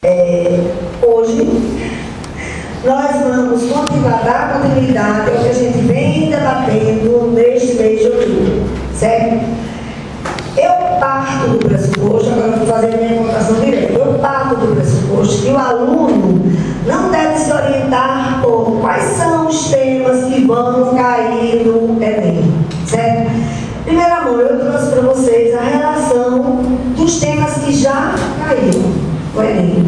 Hoje nós vamos dar continuidade ao que a gente vem debatendo neste mês de outubro, certo? Eu parto do pressuposto, agora eu vou fazer a minha colocação direta, eu parto do pressuposto que o aluno não deve se orientar por quais são os temas que vão cair no Enem, certo? Primeiro, amor, eu trouxe para vocês a relação dos temas que já caíram no Enem.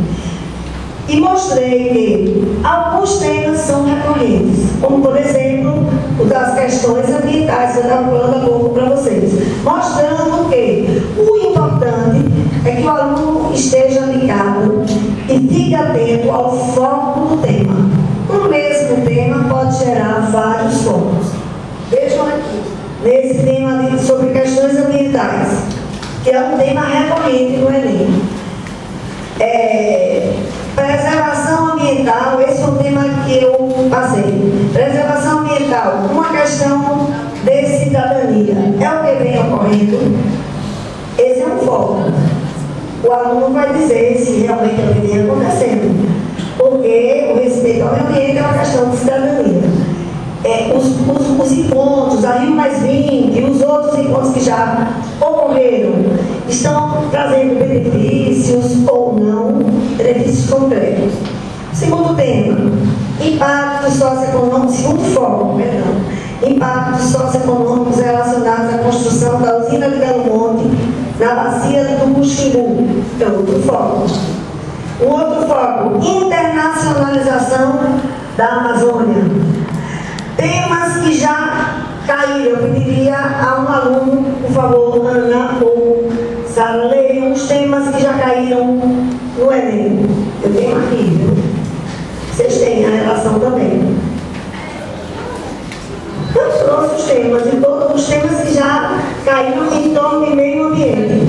E mostrei que alguns temas são recorrentes, como, por exemplo, o das questões ambientais, que eu estava falando há pouco para vocês. Mostrando que o importante é que o aluno esteja ligado e fique atento ao foco do tema. O mesmo tema pode gerar vários focos. Vejam aqui, nesse tema sobre questões ambientais, que é um tema recorrente no Enem. Preservação ambiental, esse é um tema que eu passei. Preservação ambiental, uma questão de cidadania. É o que vem ocorrendo. Esse é um foco. O aluno vai dizer se realmente é o que vem acontecendo. Porque o respeito ao meio ambiente é uma questão de cidadania. Os encontros, a Rio+20 e os outros encontros que já ocorreram, estão trazendo benefícios ou não, benefícios concretos. Segundo tema, impactos socioeconômicos, impactos socioeconômicos relacionados à construção da usina de Belo Monte na bacia do Muxingu. Então, outro foco. Um outro foco, internacionalização da Amazônia. Temas que já caíram. Eu pediria a um aluno, por favor, Ana ou Sara, leiam os temas que já caíram no Enem. Eu tenho aqui, viu? Vocês têm a relação também. Eu trouxe os temas, e todos os temas que já caíram em torno de meio ambiente.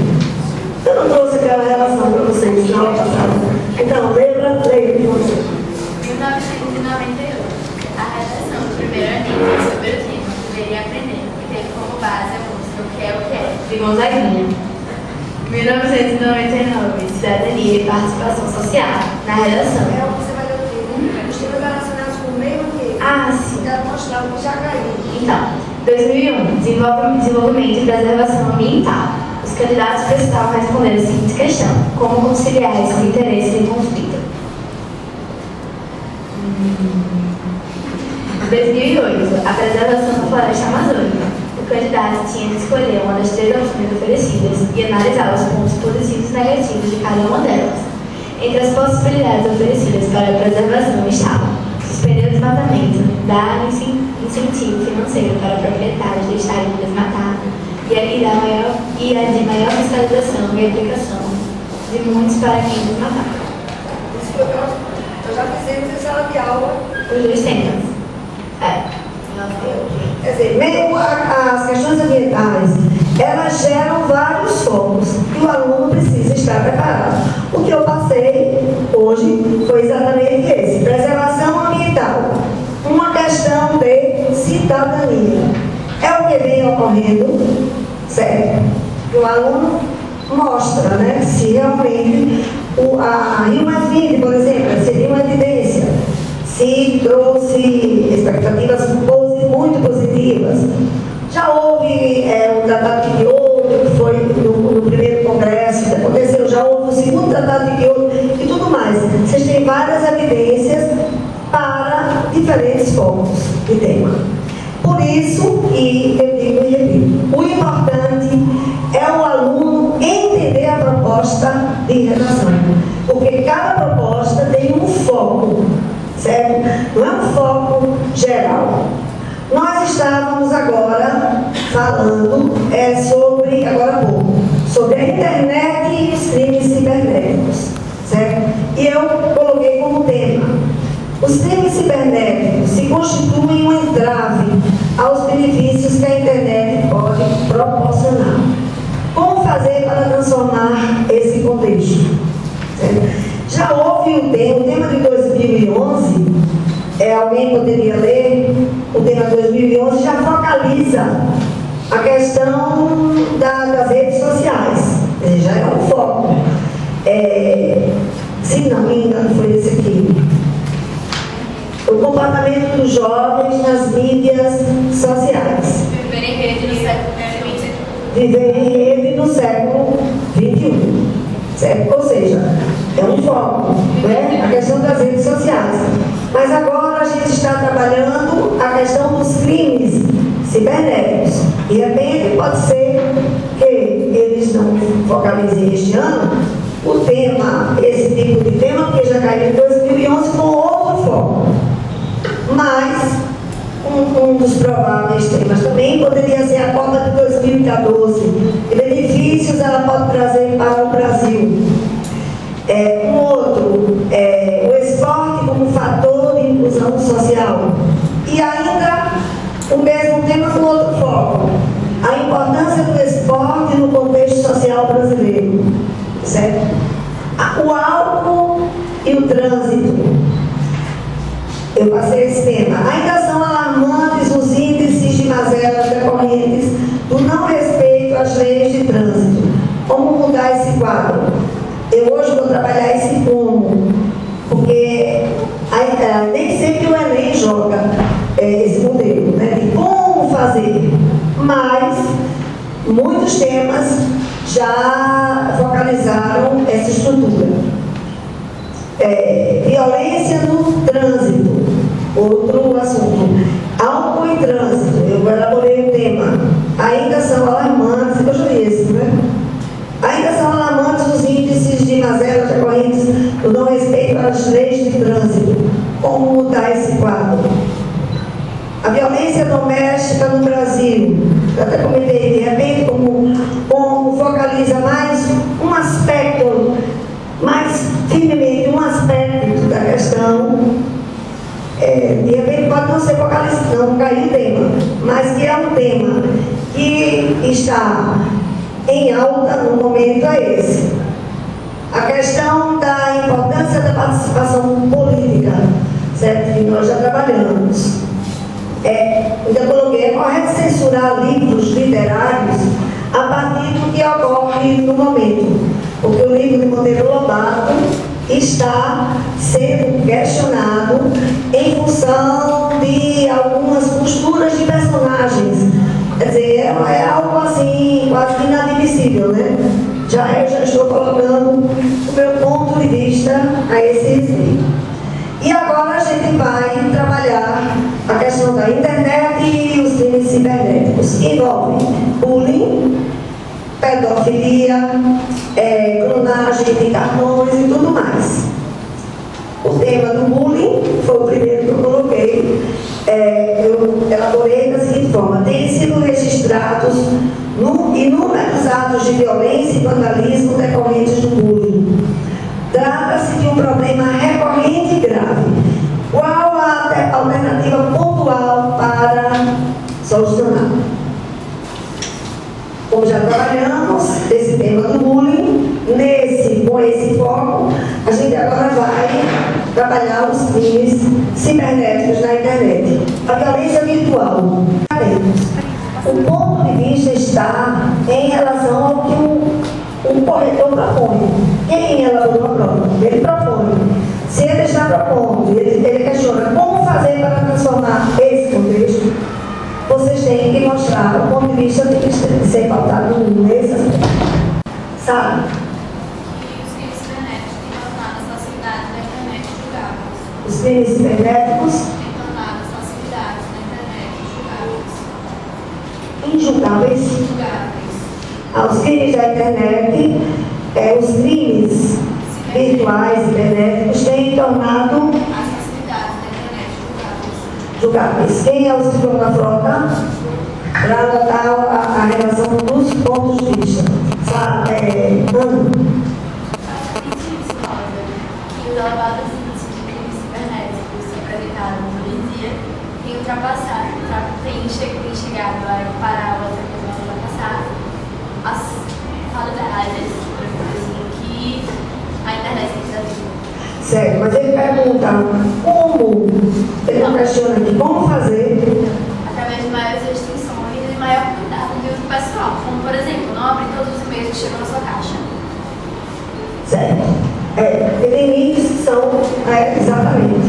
Eu não trouxe aquela relação para vocês na aula passada. Então, leia de vocês. 1998. A redação do primeiro anime sobre o tema Ver e Aprender, que teve como base a música O Que é o Que é, de Gonzaguinha. 1999. Cidadania e Participação Social, na redação. Você vai ler o quê? Os temas relacionados com o meio ambiente. Sim. Quero mostrar o que já caiu. Então, 2001. Desenvolvimento e preservação ambiental. Os candidatos precisavam responder a seguinte questão: como conciliar esses interesses em conflito? 2008. A preservação da floresta amazônica. O candidato tinha que escolher uma das 3 opções oferecidas e analisar os pontos positivos e negativos de cada uma delas. Entre as possibilidades oferecidas para a preservação estavam: suspender o desmatamento, dar incentivo financeiro para proprietários deixarem de desmatar e a de maior fiscalização e aplicação de multas para quem desmatar. Isso que eu já fizemos em sala de aula. Os 2 temas. Quer dizer, mesmo as questões ambientais, elas geram vários focos e o aluno precisa estar preparado. O que eu passei hoje foi exatamente esse: preservação ambiental, uma questão de cidadania. É o que vem ocorrendo, certo? O aluno mostra, né, se realmente a Rio+20, por exemplo, seria uma evidência. Se trouxe expectativas muito positivas. Já houve o Tratado de Kyoto, que foi no primeiro congresso que aconteceu, já houve o segundo Tratado de Kyoto e tudo mais. Vocês têm várias evidências para diferentes focos de tema. Por isso, e eu digo e repito, o importante é o aluno entender a proposta de redação, porque cada proposta tem um foco. Certo? Não é um foco geral. Nós estávamos agora falando sobre, agora há pouco, sobre a internet e os crimes cibernéticos. Certo? E eu coloquei como tema: os crimes cibernéticos se constituem um entrave aos benefícios que a internet pode proporcionar. Como fazer para transformar esse contexto? Certo? Já houve o tema de 2011, alguém poderia ler, o tema de 2011 já focaliza a questão das redes sociais, já é um foco. Se não me engano, foi esse aqui. O comportamento dos jovens nas mídias sociais. Viver em rede no século XXI. Viver em rede no século XXI. Certo? Ou seja, é um foco, né? A questão das redes sociais. Mas agora a gente está trabalhando a questão dos crimes cibernéticos. E de repente pode ser que eles não focalizem este ano o tema, esse tipo de tema, porque já caiu em 2011 com outro foco. Mas um dos prováveis temas também poderia ser a Copa de 2014. Que benefícios ela pode trazer para o Brasil? Um outro, o esporte como fator de inclusão social. E ainda o mesmo tema com outro foco. A importância do esporte no contexto social brasileiro. Certo? O álcool e o trânsito. Eu passei esse tema. Ainda são alarmantes os índices de mazelas decorrentes do não respeito às leis de trânsito. Como mudar esse quadro? Eu hoje vou trabalhar esse como, porque nem sempre o Enem joga esse modelo, né, de como fazer, mas muitos temas já focalizaram essa estrutura. Violência no trânsito, outro assunto. Álcool em trânsito, eu elaborei o tema. Ainda são alarmantes, eu já li esse, né? Ainda são alarmantes os índices de mazelas decorrentes do não respeito às leis de trânsito. Como mudar esse quadro? A violência doméstica no Brasil, eu até comentei, de repente, como focaliza mais um aspecto, mais firmemente um aspecto da questão, de repente pode não ser focalizado, não cair o tema, mas que é um tema que está em alta no momento é esse. A questão da importância da participação política, certo? Que nós já trabalhamos. Ainda coloquei, é correto censurar livros literários a partir do que ocorre no momento. Porque o livro de Monteiro Lobato está sendo questionado em função de algumas posturas de personagens. Quer dizer, é algo assim, quase inadmissível, né? Eu já estou colocando o meu ponto de vista a esse respeito. E agora a gente vai trabalhar a questão da internet e os crimes cibernéticos, que envolvem bullying, pedofilia, clonagem de cartões e tudo mais. O tema do bullying foi o primeiro que eu coloquei. Eu elaborei da seguinte forma: têm sido registrados inúmeros atos de violência e vandalismo decorrentes do bullying. Trata-se de um problema recorrente e grave. Qual a alternativa pontual para solucionar? Como já trabalhamos esse tema do bullying, com esse foco, a gente agora vai trabalhar os crimes cibernéticos na internet. A violência virtual. O ponto de vista está em relação ao que o corretor propõe. Quem elaborou a prova? Ele propõe. Se ele está propondo, ele questiona como fazer para transformar esse contexto, vocês têm que mostrar o ponto de vista tem que ser pautado nesse aspecto. Sabe? Os crimes cibernéticos têm tornado as facilidades da internet julgáveis. Os crimes cibernéticos Têm tornado as facilidades da internet julgáveis. injulgáveis. Os crimes da internet, os crimes virtuais cibernéticos têm tornado As facilidades da internet julgáveis. julgáveis. Quem é o escritor da frota? Para adotar a relação dos pontos de vista. Ana. Que os elevados índices de crimes cibernéticos apresentados hoje em dia têm ultrapassado, têm chegado a equiparar outra coisa ultrapassar as qualidades, que a internet precisa ter. Certo, mas ele pergunta como, ele não questiona aqui, como fazer. Através de maiores restrições e maior cuidado de uso pessoal, como por exemplo, não abrir todos os e-mails que chegam na sua caixa. Certo. Tem limites que são exatamente.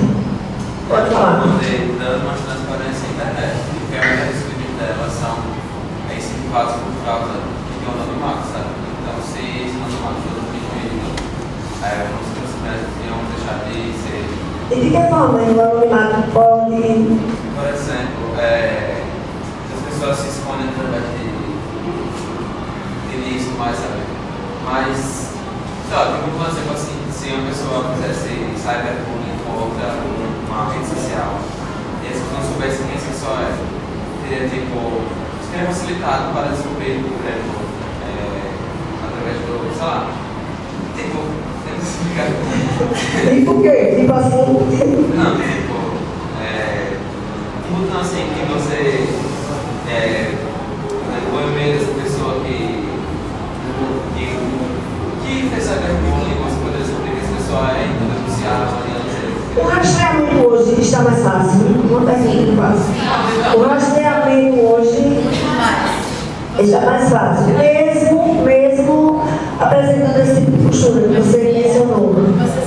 Pode falar. Dando mais transparência à internet, porque a maioria dos crimes dela são incentivados por causa de um anonimato, sabe? Então, se esse anonimato for diminuído, os procedimentos iam deixar de ser. E de que forma o anonimato pode. Por exemplo, as pessoas se escondem através de início, mais, sabe? Mas, sei lá, tipo, por exemplo, assim, se uma pessoa fizesse cyberbullying com outra, uma rede social, e as pessoas não soubessem quem essa pessoa é, teria, tipo, seria facilitado para descobrir o crédito através do, sei lá, tipo, tem que explicar. E por quê? Tipo assim. Não, tipo, não assim, que você o e-mail dessa pessoa que fez cyberbullying, você poderia descobrir que essa pessoa é, então denunciar, o rastreamento hoje está mais fácil. Uma pergunta fácil. O rastreamento hoje está mais fácil. Mesmo apresentando esse tipo de postura que você mencionou. Você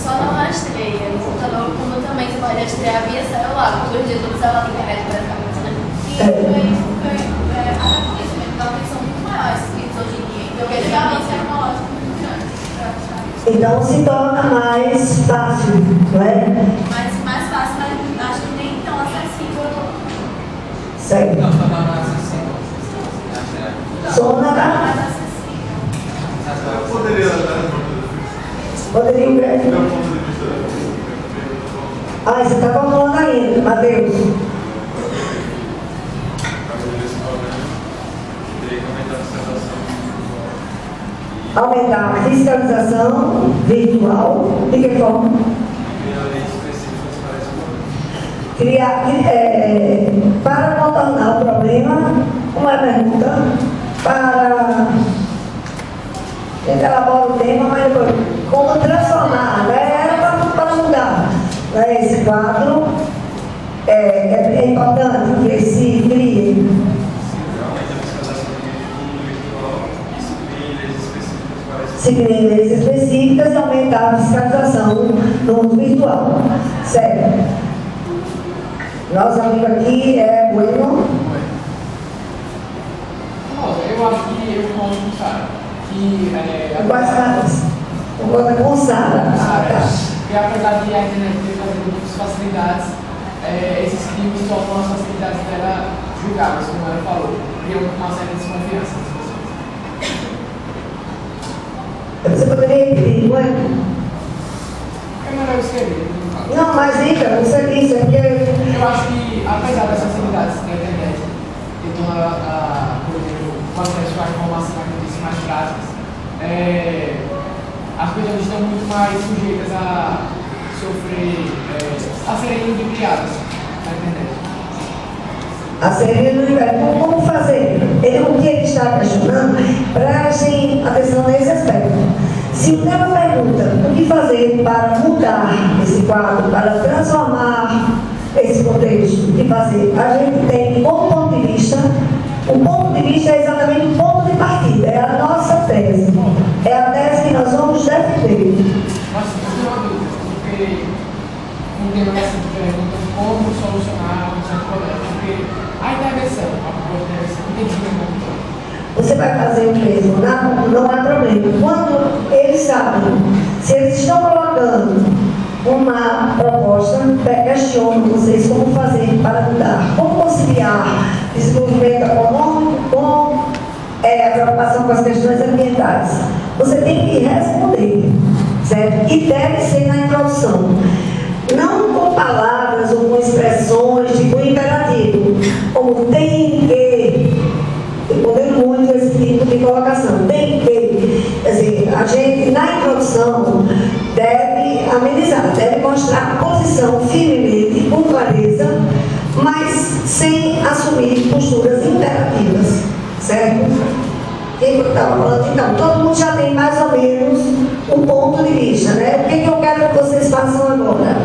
só não rastreia no computador, como também você pode rastrear via celular. Porque hoje em dia todo celular tem internet praticamente, né? E até por isso mesmo, então eles são muito maiores hoje em dia. Então eles realmente tecnológico muito grande para achar isso. Então se torna mais fácil, não é? Mais fácil, mas acho que nem tão acessível. Certo. Não, está mais acessível. Só na mais acessível. Poderia dar Poderia ir breve. meu ponto de vista. Você está falando ainda, Matheus. Para resolver esse problema, teria que aumentar a fiscalização. Aumentar a fiscalização virtual. De que forma? Criar leis específicas para esse problema. Para contornar o problema, uma pergunta para. Elabora o tema, mas depois, como transformar, né? Era para mudar. Esse quadro é importante que se crie. Aumenta a fiscalização do mundo virtual e se criem leis específicas para esse Se criem leis específicas e aumentar a fiscalização no mundo virtual. Certo. Nosso amigo aqui é Bueno. Eu acho que eu concordo com o Sara. Concorda com Sara. Que apesar de a internet ter trazido muitas facilidades, esses crimes tornam as facilidades dela julgáveis, como ela falou. Criam uma certa desconfiança das pessoas. Você poderia repetir, Bueno? É melhor eu escrever. Não, mas diga, você disse, porque. Eu acho que, apesar das facilidades da internet, que torna, por exemplo, o acesso à informação a notícias mais práticas, as pessoas estão muito mais sujeitas a sofrer, a serem ludibriadas na internet. A serem ludibriadas. Como fazer? O que ele está questionando, prestem atenção nesse aspecto. Se o tema pergunta o que fazer para mudar esse quadro, para transformar esse contexto, o que fazer, a gente tem como ponto de vista. O ponto de vista é exatamente o ponto de partida, é a nossa tese. É a tese que nós vamos defender. Mas eu tenho uma dúvida, porque um tema dessa pergunta como solucionar um certo problema, porque a intervenção, a proposta de intervenção, não tem que ver com Você vai fazer o mesmo, não há problema. Quando eles sabem, se eles estão colocando uma proposta, questionam vocês como fazer para mudar, como conciliar desenvolvimento econômico com a preocupação com as questões ambientais. Você tem que responder, certo? E deve ser na introdução. Não com palavras ou com expressões tipo imperativo, como tem que. Eu condeno muito esse tipo de colocação. Tem que. Quer dizer, a gente, na introdução, deve amenizar, deve mostrar a posição firmemente, com clareza, mas sem assumir posturas imperativas, certo? Quem estava falando, então, todo mundo já tem mais ou menos um ponto de vista, né? O que eu quero que vocês façam agora?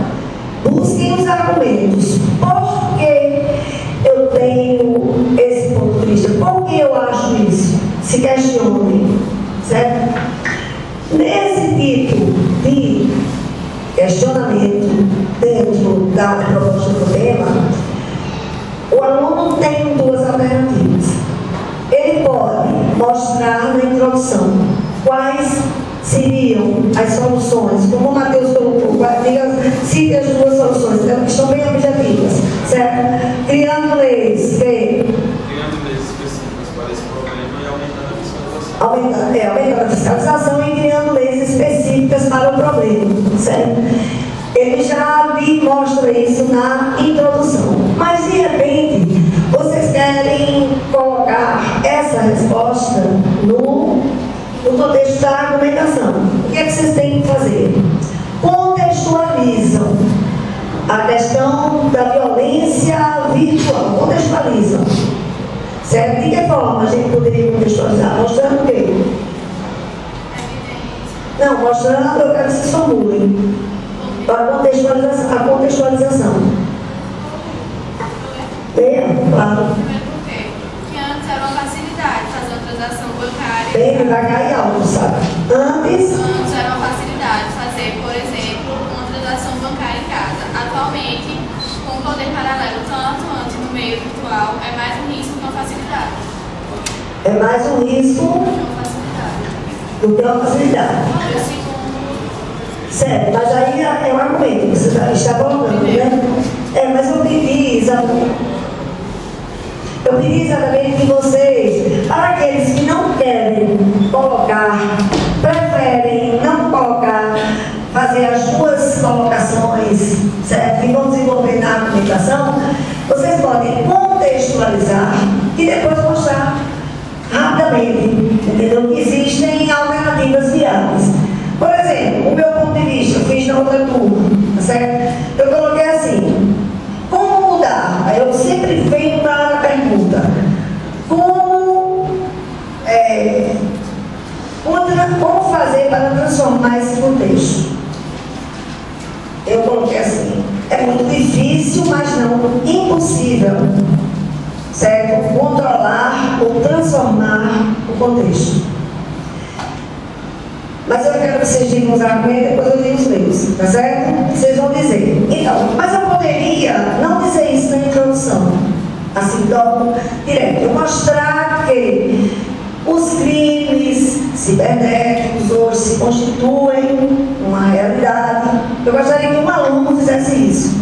Busquem os argumentos. Por que eu tenho esse ponto de vista? Por que eu acho isso? Se questionem, certo? questionamento dentro da proposta do tema, o aluno tem duas alternativas. Ele pode mostrar na introdução quais seriam as soluções, como o Matheus colocou, cite as duas soluções, que estão bem objetivas, certo? Criando leis, Criando leis específicas para esse problema e aumentando a fiscalização. Aumentando a fiscalização e criando leis específicas para o problema, certo? Ele já lhe mostra isso na introdução. Mas, de repente, vocês querem colocar essa resposta no contexto da argumentação. O que é que vocês têm que fazer? Contextualizam a questão da violência virtual. Contextualizam. Certo? De que forma a gente poderia contextualizar? Mostrando o quê? Não, mostrando, eu quero que vocês formulem. Para a contextualização. Claro. Porque antes era uma facilidade fazer uma transação bancária. Bem, vai cair alto, sabe? Antes Era uma facilidade fazer, por exemplo, uma transação bancária em casa. Atualmente, com o poder paralelo tão atuante no meio virtual, é mais um risco que uma facilidade. é mais um risco Uma facilidade. do que uma facilidade. Eu sigo Certo, mas aí é um argumento que você está colocando, né? Mas eu pedi exatamente que vocês, para aqueles que não querem colocar, preferem não colocar, fazer as duas colocações, certo? E vão desenvolver na argumentação, vocês podem contextualizar e depois mostrar rapidamente, entendeu? Que existem alternativas viáveis. Por exemplo, o meu ponto de vista, eu fiz na outra turma, tá certo? Eu coloquei assim, como mudar? Aí eu sempre venho para a pergunta, como fazer para transformar esse contexto? Eu coloquei assim, é muito difícil, mas não impossível, certo? Controlar ou transformar o contexto. Mas eu quero que vocês digam os argumentos e depois eu digo os meus, tá certo? Vocês vão dizer. Então, mas eu poderia não dizer isso na introdução. Assim, logo, direto. Eu mostrar que os crimes cibernéticos hoje se constituem uma realidade. Eu gostaria que um aluno fizesse isso,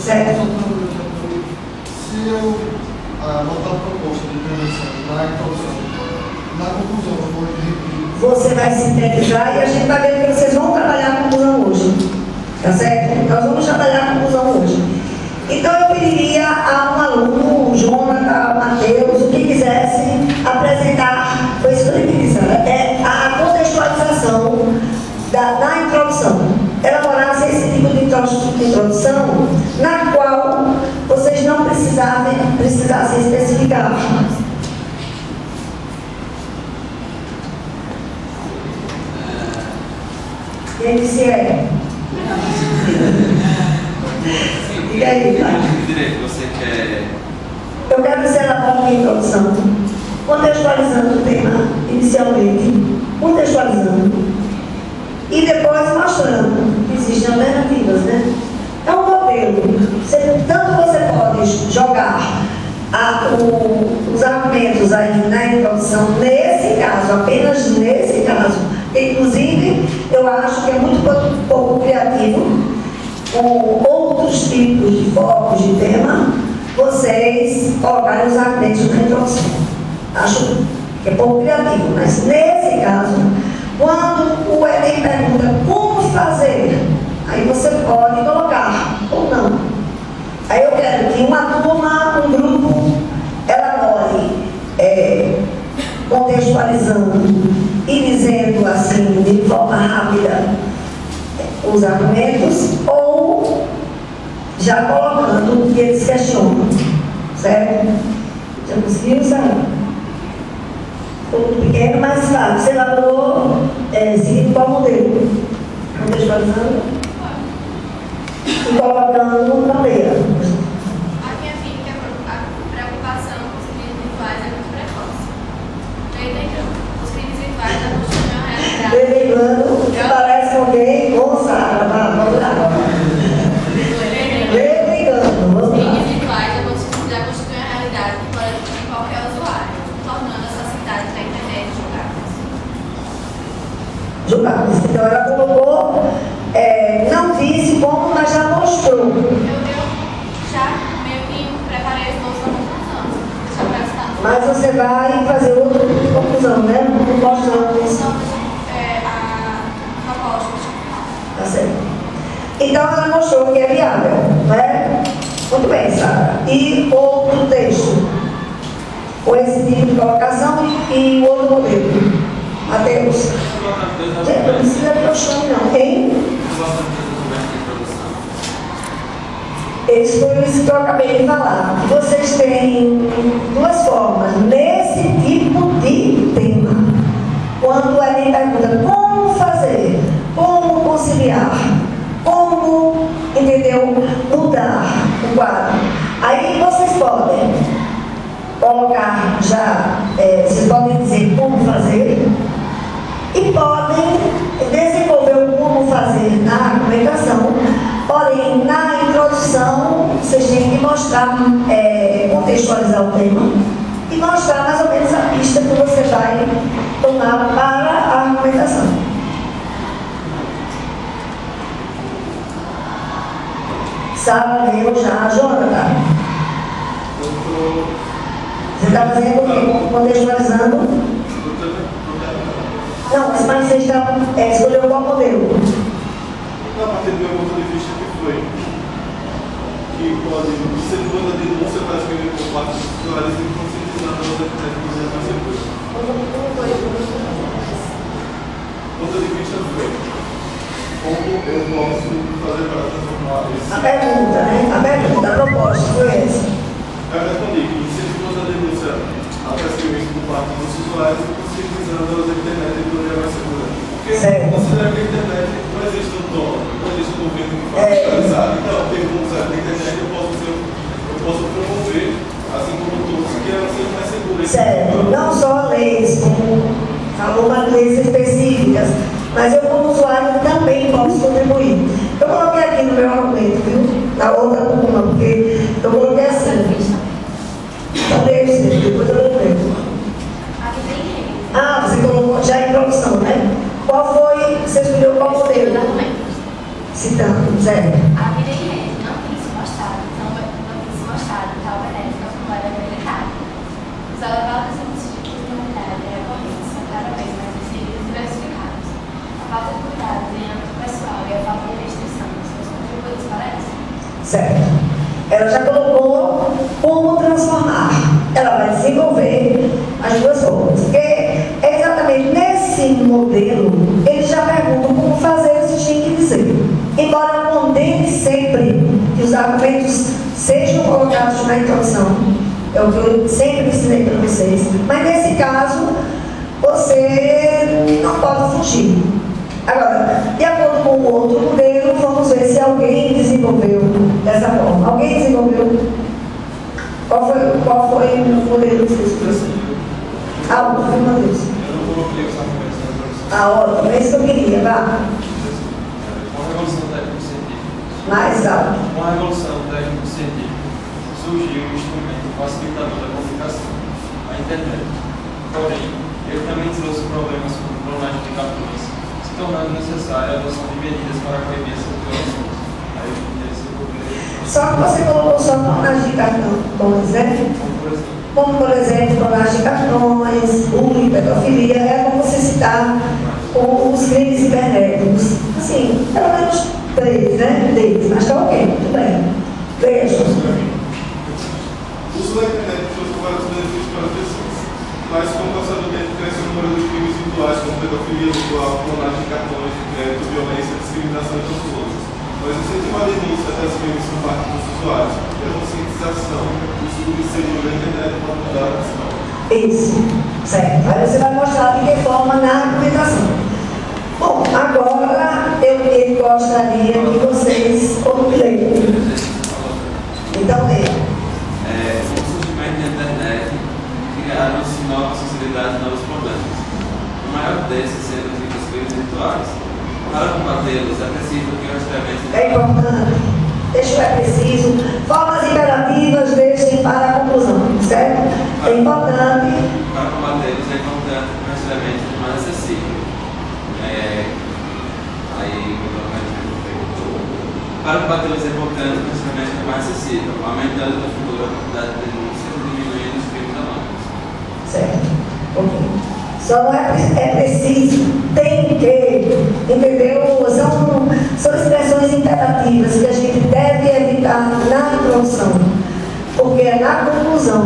certo? Se eu botar a proposta de intervenção na introdução, na conclusão eu vou repetir. Você vai sintetizar e a gente vai ver que vocês vão trabalhar a conclusão hoje. Tá certo? Nós vamos trabalhar a conclusão hoje. Então eu pediria a um aluno, o Jonathan, o Matheus, o que quisesse, apresentar, foi isso que eu disse, a contextualização na introdução. Elaborasse esse tipo de introdução na qual vocês não precisassem especificar. Quem disse é? E aí, tá? Que direito você quer? Eu quero que você elabore uma introdução, contextualizando o tema inicialmente, contextualizando, e depois mostrando que existem alternativas, né? É um modelo. Tanto você pode jogar os argumentos aí na introdução, nesse caso, apenas nesse caso. Inclusive, eu acho que é muito pouco criativo, com outros tipos de focos de tema, vocês colocarem os argumentos na introdução. Acho que é pouco criativo, mas nesse caso, quando o Enem pergunta como fazer, aí você pode colocar ou não. Aí eu quero que uma turma, um grupo, elabore, contextualizando e dizendo assim, de forma rápida, os argumentos, ou já colocando o que eles questionam, certo? Já conseguiu, sabe? Um pequeno, mais claro. Você elaborou seguindo qual modelo? Contextualizando e colocando na leira. Aqui afirma que a preocupação com os crimes virtuais é muito precoce. Os crimes virtuais da constituição é uma realidade. Derivando, que parece com alguém, ou Sara, vamos lá. funcionalidades que podem atingir qualquer usuário, tornando as facilidades da internet julgáveis. Então ela colocou, não disse como, mas já mostrou. Eu já meio que preparei as duas para conclusão. Já para estar. Mas você vai fazer outra conclusão, né? Não posso não isso. A proposta. Tá certo. Então ela mostrou que é viável, né? Muito bem, Sara. E outro texto, com esse tipo de colocação e o outro modelo. Mateus. Gente, não precisa de chão não, hein? Isso foi isso que eu acabei de falar. Vocês têm duas formas nesse tipo de tema. Quando a gente pergunta como fazer, como conciliar, como, entendeu, mudar o quadro. Aí vocês podem colocar já, vocês podem dizer como fazer e podem desenvolver o como fazer na argumentação. Porém, na introdução, vocês têm que mostrar, contextualizar o tema e mostrar mais ou menos a pista que você vai tomar para a argumentação. Sara leu já, Jonathan. Você está fazendo o quê? Contextualizando? Não, mas você está escolheu qual modelo? A partir do meu ponto de vista que foi que pode ser uma denúncia para escrever por parte dos usuários e conscientizar a nossa internet de maneira mais segura. O ponto de vista foi como eu posso fazer para transformar isso. A pergunta, né? A proposta foi essa. Eu respondi que incentivamos a denúncia a prescrever por parte dos usuários e conscientizando a nossa internet de maneira mais segura. Porque eu considero que a internet não existe um dono, não existe um governo que faça fiscalizar. Então, tem um usuário da internet eu posso promover, assim como todos, que ela seja mais segura. Certo, não só leis, como falou umas leis específicas, mas eu como usuário também posso contribuir. Eu coloquei aqui no meu argumento, viu? Na outra coluna, porque eu coloquei assim. Também depois eu lembrei. Aqui tem rede. Ah, você colocou já em introdução, né? Qual foi, você escolheu qual modelo? Citando, zero. Aqui tem rede, não tem se mostrado, não tem se mostrado, tal benéfica como era habilitada. Os elevados índices de criminalidade e recorrência são cada vez mais inseridos e diversificados. A falta de cuidado em âmbito pessoal e a falta de restrição são os contributos para isso. Certo. Ela já colocou como transformar. Ela vai desenvolver as duas formas. Porque exatamente nesse modelo, eles já perguntam como fazer, vocês têm que dizer. Embora eu condene sempre que os argumentos sejam colocados na introdução, é o que eu sempre ensinei para vocês. Mas nesse caso, você não pode fugir. Agora, de acordo com o outro modelo, vamos ver se alguém desenvolveu dessa forma. Alguém desenvolveu? Qual foi o modelo que vocês trouxeram? Ah, o filme Deus. Eu não coloquei os argumentos na introdução. Ah, ótimo, é isso que eu queria, vá. Com a revolução técnico-científica. Mais alto. Com a revolução técnico-científica, surgiu um instrumento facilitador da comunicação, a internet. Porém, ele também trouxe problemas como clonagem de cartões, se tornando necessária a adoção de medidas para coibir essas violações. Aí eu queria desenvolver. Só que você colocou só clonagem de cartões, né? Como por exemplo, Como, por exemplo, clonagem de cartões, bullying, pedofilia, é como você citar os crimes cibernéticos. Assim, pelo menos 3, né? Deles, mas tá ok, tudo bem. Veja. O uso da internet trouxe vários benefícios para as pessoas, mas com o passar do tempo cresce o número de crimes virtuais como pedofilia virtual, clonagem de cartões de crédito, violência, discriminação e tantos outros. Mas incentivar a denúncia das crimes por parte dos usuários e a conscientização do uso do inserido da internet para mudar a questão. Isso, certo. Aí você vai mostrar de que forma na argumentação. Bom, agora eu gostaria que vocês concluam. Então, leiam. Com o surgimento da internet, criaram-se novas facilidades e novos problemas. O maior desses sendo os crimes virtuais. Para combatê-los, é preciso que o rastreamento... É importante. Deixa eu preciso. Formas imperativas, deixem para a conclusão. É importante. Para combatê-los é importante que os elementos mais acessível. Para combatê-los é importante que os elementos mais acessível, aumentando no futuro a quantidade de denúncias e diminuindo os crimes anônimos. Certo. Ok. Só não é preciso, tem que, entendeu? São expressões imperativas que a gente deve evitar na introdução, porque é na conclusão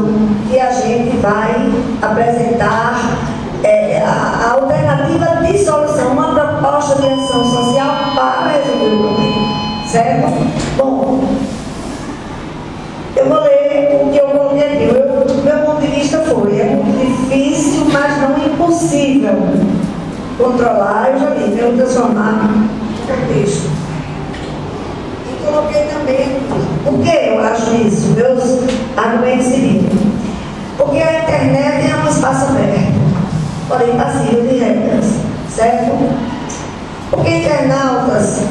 que a gente vai apresentar a alternativa de solução, uma proposta de ação social para resolver o problema. Certo? Bom, eu vou ler o que eu coloquei aqui. Meu ponto de vista foi: é muito difícil, mas não impossível controlar. Eu já disse, eu transformar no contexto. E coloquei também por que eu acho isso, meus argumentos seguintes. Porque a internet é um espaço aberto, porém passível de regras, certo? Porque internautas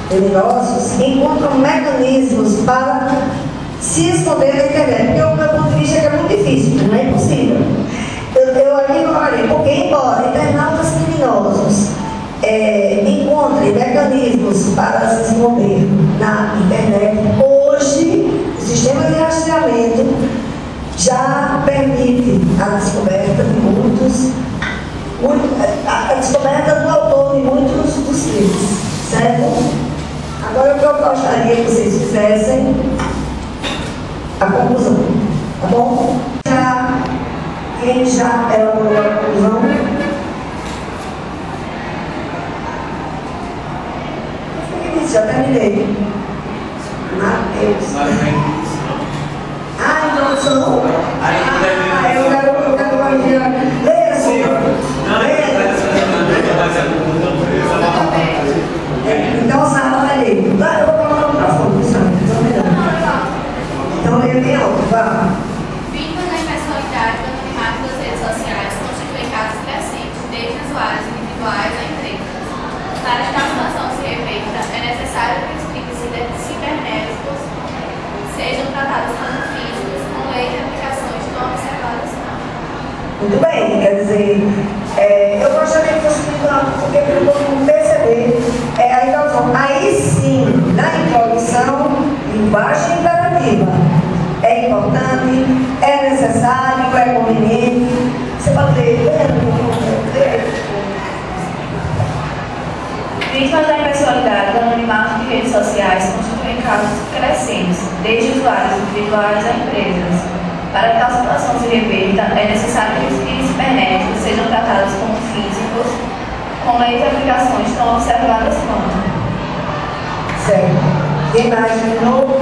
criminosos encontram mecanismos para se esconder na internet. Porque o meu ponto de vista é que é muito difícil, não é impossível. Eu aqui colocaria, porque embora internautas criminosos encontrem mecanismos para se esconder na internet, hoje o sistema de rastreamento já permite a descoberta de a descoberta do autor de muitos dos crimes, certo? Agora, o que eu gostaria que vocês fizessem a conclusão, tá bom? Quem já elaborou a conclusão? Já terminei. Mateus. Introdução. Eu quero leia assim. Então, Sara vai ler. Eu vou colocar o microfone, então leia bem alto, vá. Vítimas da impessoalidade do anonimato das redes sociais constituem casos crescentes, desde usuários individuais a empresas. Para que a situação se reverta, é necessário que os crimes cibernéticos sejam tratados como físicos, com leis e aplicações não observadas. Muito bem, quer dizer, eu gostaria que fosse muito rápido, porque para todo mundo perceber a introdução. Aí sim, na introdução, linguagem imperativa. É importante, é necessário, é conveniente. Você pode ler. Vítimas da impessoalidade do anonimato de redes sociais constituem casos crescentes, desde usuários individuais a empresas. Para que a situação se reverta, é necessário que os crimes cibernéticos sejam tratados como físicos, com leis e aplicações tão observadas quanto. Certo. Imagem de novo.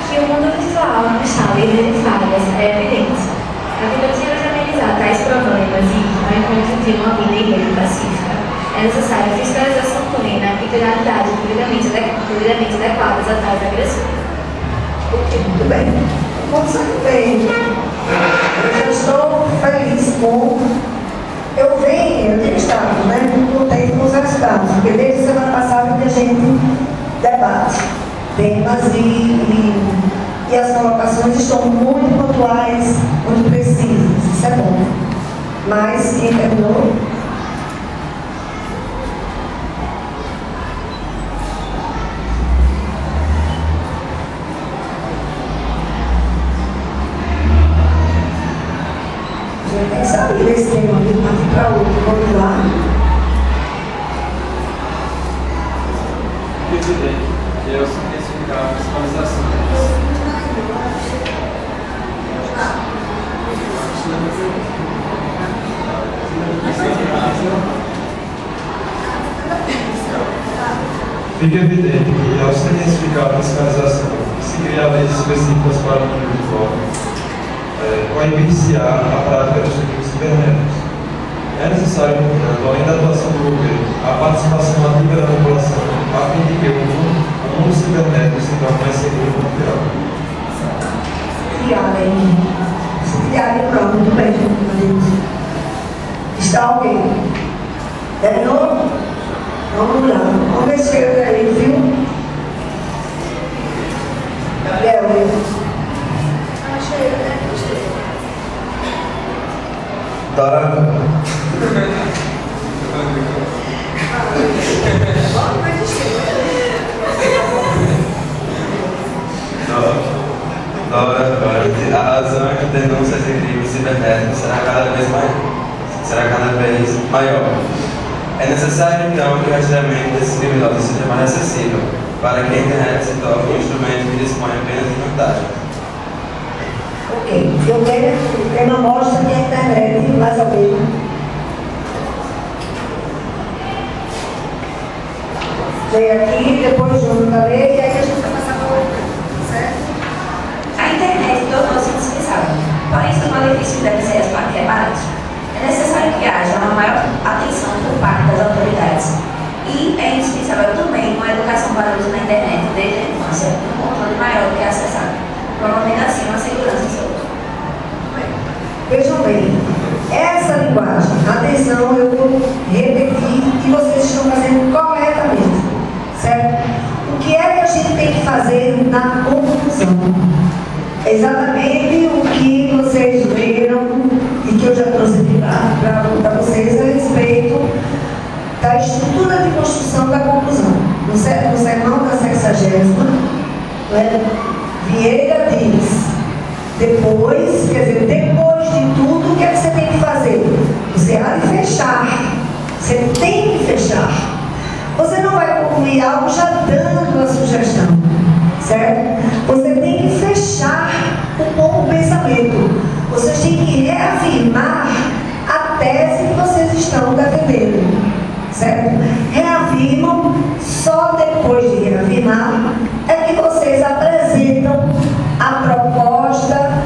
Que o mundo visual não está livre de falhas é evidente. A tentativa de amenizar tais problemas e, ao encontro de uma vida em rede pacífica, é necessária fiscalização plena e penalidades devidamente adequadas a tais agressões. Muito bem. Muito bem. Eu já estou feliz com. Eu tenho estado, né? Contente com os resultados, porque desde a semana passada que a gente debate temas e as colocações estão muito pontuais, muito precisas. Isso é bom. Mas quem terminou? Tem que sair desse tema de partir para outro. Vamos lá. Presidente, eu sou intensificar a fiscalização. Fica evidente que, ao se intensificar a fiscalização, se criar leis específicas para o individual, proibir-se-á a prática dos crimes cibernéticos. É necessário, portanto, além da atuação do governo, a participação ativa da população, a fim de que o mundo cibernético se torne mais seguro e confiável. Criar lei. Se criar lei, pronto, muito bem. Está ok? Terminou? Vamos lá. Vamos ver se chega aí, viu? Gabriel, A razão é que denúncias de crimes cibernéticos será cada vez maior. É necessário, então, que o rastreamento desses criminosos seja mais acessível, para que a internet se torne um instrumento que dispõe apenas de vantagens. Ok, eu tenho uma amostra que a internet, mais ou menos. Vem aqui, depois o Júnior também, e aí a gente vai passar para o outro, certo? A internet tornou-se indispensável, porém seus malefícios devem ser reparados. É necessário que haja uma maior atenção por parte das autoridades e é indispensável também uma educação para o uso da internet desde a infância, um controle maior do que é acessado, promovendo assim uma segurança em seu uso. Vejam bem, essa linguagem, atenção, eu vou repetir e vocês estão fazendo corretamente, certo? O que é que a gente tem que fazer na conclusão? É exatamente o que vocês viram e que eu já trouxe para vocês a respeito da estrutura de construção da conclusão. No sermão da 60ª, Vieira diz, depois, quer dizer, depois de tudo, o que é que você tem que fazer? Você há de fechar. Você tem que fechar. Você não vai concluir algo já dando a sugestão, certo? Você tem que fechar o pensamento. Vocês têm que reafirmar a tese que vocês estão defendendo, certo? Reafirmam, só depois de reafirmar é que vocês apresentam a proposta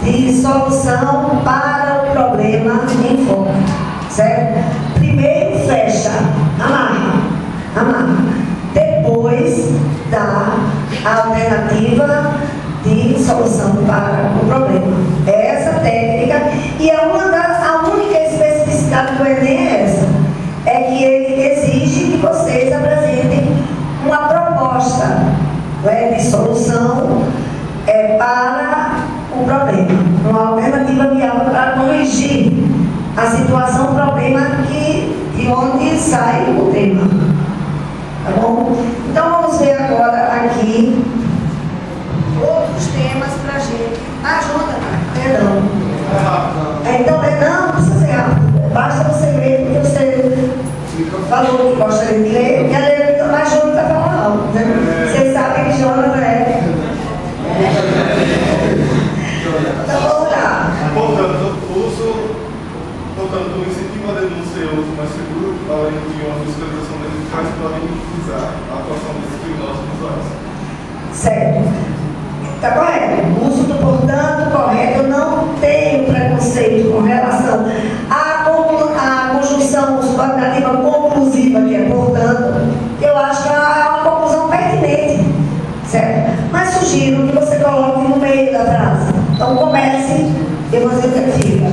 de solução para o problema em foco, certo? Primeiro fecha, amarra. Depois dá a alternativa de solução para o problema. É essa técnica e a única especificidade do Enem é essa. É que ele exige que vocês apresentem uma proposta de solução para o problema, uma alternativa viável para corrigir a situação, o problema de onde sai o tema. Tá bom? Então vamos ver agora aqui outros temas para a gente. Ajuda, perdão. Então, não precisa ser rápido. Basta você ler, porque você falou que gosta de ler, quer ler, mas Jonathan está falando alto, né? Vocês sabem que Jonathan é. Então vamos lá. Portanto, o incentivo à denúncia e uso mais seguro, além de uma fiscalização das eficaz, podem minimizar a atuação desses criminosos usuários. Certo. Está correto. O uso do portanto correto. Eu não tenho preconceito com relação à conjunção subordinativa conclusiva, que é portanto. Eu acho que é uma conclusão pertinente, certo? Mas sugiro que você coloque no meio da frase. Então comece e você verifica.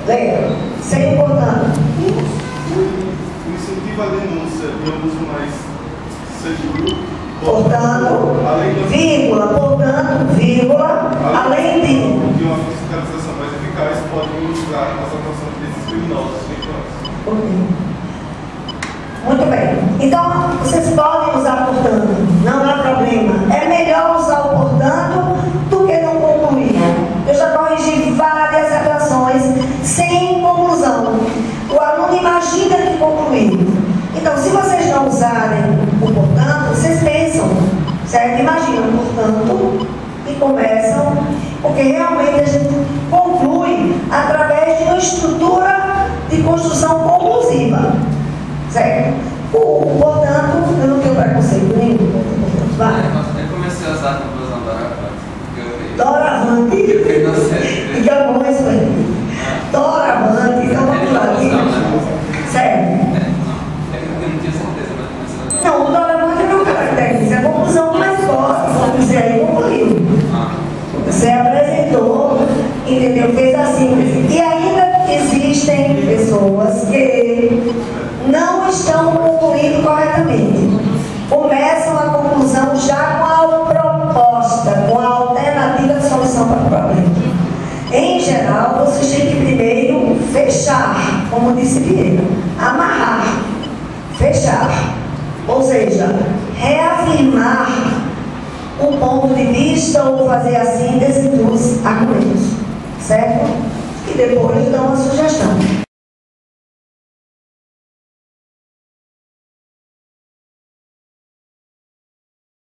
Leia. Sem o portanto. O incentivo à denúncia e ao uso mais seguro. Portanto, vírgula, além de uma fiscalização mais eficaz, pode minimizar a atuação desses criminosos. Muito bem. Então, vocês podem usar portanto, não há problema. É melhor usar o portanto do que não concluir. Eu já corrigi várias redações sem conclusão. O aluno imagina que concluiu. Então, se vocês não usarem o portanto, vocês pensam, certo? Imaginam, portanto, e começam, porque realmente a gente conclui através de uma estrutura de construção conclusiva, certo? Portanto, eu não tenho preconceito nenhum. Vai. Eu comecei a usar a conclusão Doravante. Fica bom isso aí. Doravante. Então vamos lá. Certo? Não, o doravante não é um caractere, isso é a conclusão mais forte, vamos dizer aí, concluiu. Você apresentou, entendeu? Fez assim. E ainda existem pessoas que não estão concluindo corretamente. Começam a conclusão já com a proposta, com a alternativa de solução para o problema. Em geral, vocês têm que primeiro fechar, como disse Vieira, amarrar, fechar. Ou seja, reafirmar um ponto de vista ou fazer a síntese dos argumentos, certo? E depois dão uma sugestão.